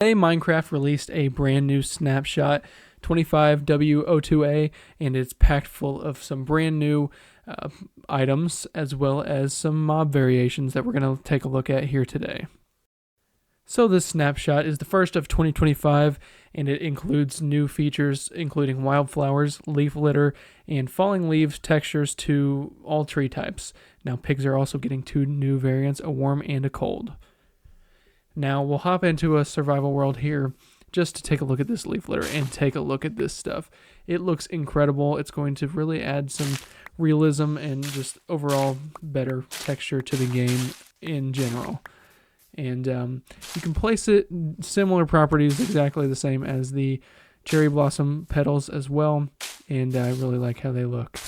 Today, Minecraft released a brand new Snapshot 25W02A, and it's packed full of some brand new items as well as some mob variations that we're going to take a look at here today. So this snapshot is the first of 2025, and it includes new features including wildflowers, leaf litter, and falling leaves textures to all tree types. Now pigs are also getting 2 new variants, a warm and a cold. Now we'll hop into a survival world here just to take a look at this leaf litter and take a look at this stuff. It looks incredible. It's going to really add some realism and just overall better texture to the game in general. And you can place it similar properties, exactly the same as the cherry blossom petals as well, and I really like how they look.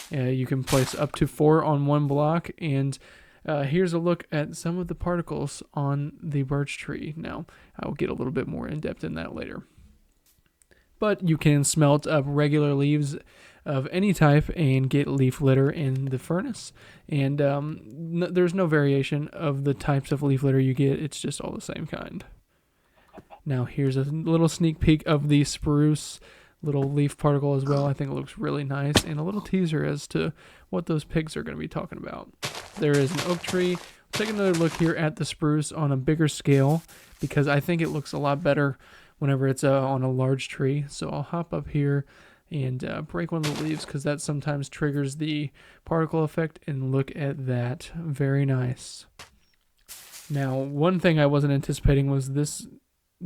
You can place up to 4 on one block, and here's a look at some of the particles on the birch tree. Now, I'll get a little bit more in depth in that later. But you can smelt up regular leaves of any type and get leaf litter in the furnace. And there's no variation of the types of leaf litter you get. It's just all the same kind. Now here's a little sneak peek of the spruce little leaf particle as well. I think it looks really nice, and a little teaser as to what those pigs are going to be talking about. There is an oak tree. Take another look here at the spruce on a bigger scale, because I think it looks a lot better whenever it's on a large tree. So I'll hop up here and break one of the leaves, because that sometimes triggers the particle effect, and look at that. Very nice. Now, one thing I wasn't anticipating was this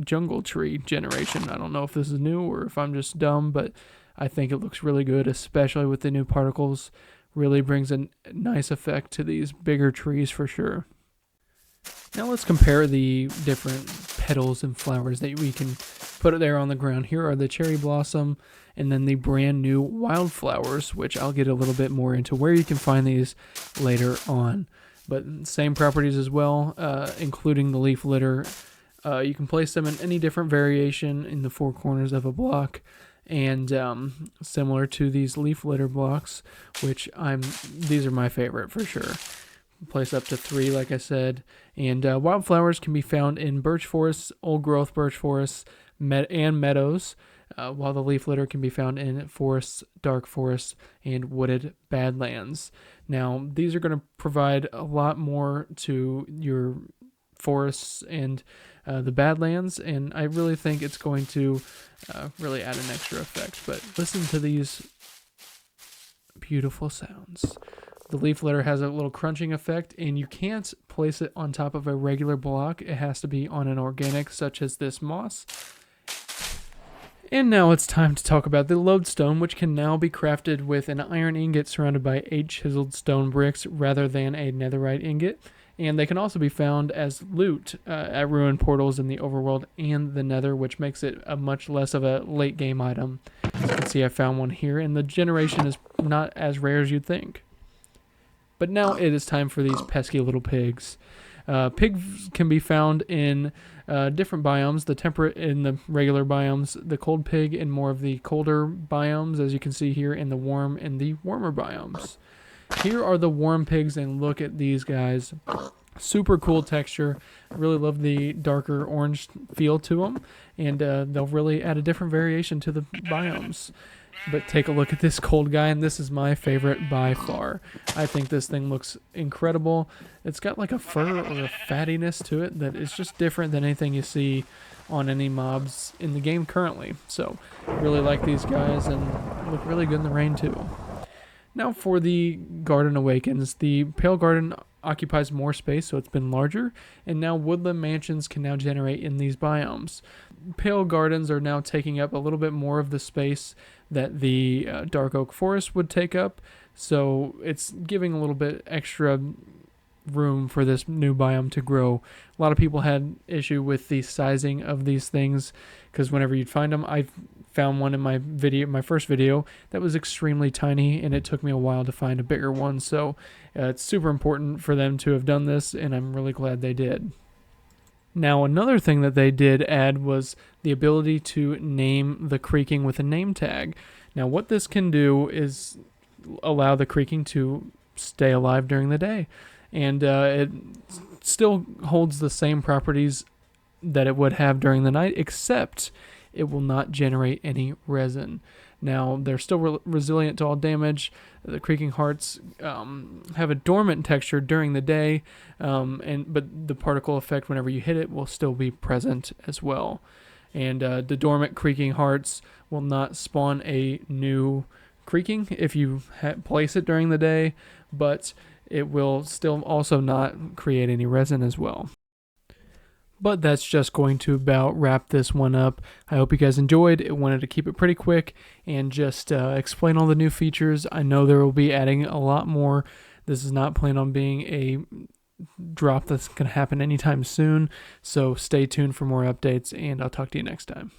jungle tree generation. I don't know if this is new or if I'm just dumb, but I think it looks really good, especially with the new particles. Really brings a nice effect to these bigger trees for sure. Now let's compare the different petals and flowers that we can put there on the ground. Here are the cherry blossom and then the brand new wildflowers, which I'll get a little bit more into where you can find these later on. But same properties as well, including the leaf litter. You can place them in any different variation in the 4 corners of a block, and similar to these leaf litter blocks, which these are my favorite for sure. Place up to 3, like I said, and wildflowers can be found in birch forests, old growth birch forests, and meadows, while the leaf litter can be found in forests, dark forests, and wooded badlands. Now, these are going to provide a lot more to your forests and the badlands, and I really think it's going to really add an extra effect. But listen to these beautiful sounds. The leaf litter has a little crunching effect, and you can't place it on top of a regular block. It has to be on an organic, such as this moss. And now it's time to talk about the lodestone, which can now be crafted with an iron ingot surrounded by 8 chiseled stone bricks rather than a netherite ingot. And they can also be found as loot at ruined portals in the overworld and the nether, which makes it a much less of a late game item. As you can see, I found one here, and the generation is not as rare as you'd think. But now it is time for these pesky little pigs. Pigs can be found in different biomes, the temperate in the regular biomes, the cold pig in more of the colder biomes, as you can see here, in the warm and the warmer biomes. Here are the warm pigs, and look at these guys. Super cool texture. I really love the darker orange feel to them, and they'll really add a different variation to the biomes. But take a look at this cold guy, and this is my favorite by far. I think this thing looks incredible. It's got like a fur or a fattiness to it that is just different than anything you see on any mobs in the game currently. So really like these guys, and look really good in the rain too. Now for the Garden Awakens. The Pale Garden occupies more space, so it's been larger, and now woodland mansions can now generate in these biomes. Pale Gardens are now taking up a little bit more of the space that the dark oak forest would take up, so it's giving a little bit extra room for this new biome to grow. A lot of people had issue with the sizing of these things, because whenever you'd find them, I found one in my first video that was extremely tiny, and it took me a while to find a bigger one. So it's super important for them to have done this, and I'm really glad they did. Now, another thing that they did add was the ability to name the creaking with a name tag. Now, what this can do is allow the creaking to stay alive during the day, and it still holds the same properties that it would have during the night, except it will not generate any resin. Now, they're still resilient to all damage. The Creaking Hearts have a dormant texture during the day, but the particle effect whenever you hit it will still be present as well. And the dormant Creaking Hearts will not spawn a new Creaking if you place it during the day, but it will still also not create any resin as well. But that's just going to about wrap this one up. I hope you guys enjoyed. I wanted to keep it pretty quick and just explain all the new features. I know there will be adding a lot more. This is not planned on being a drop that's going to happen anytime soon. So stay tuned for more updates, and I'll talk to you next time.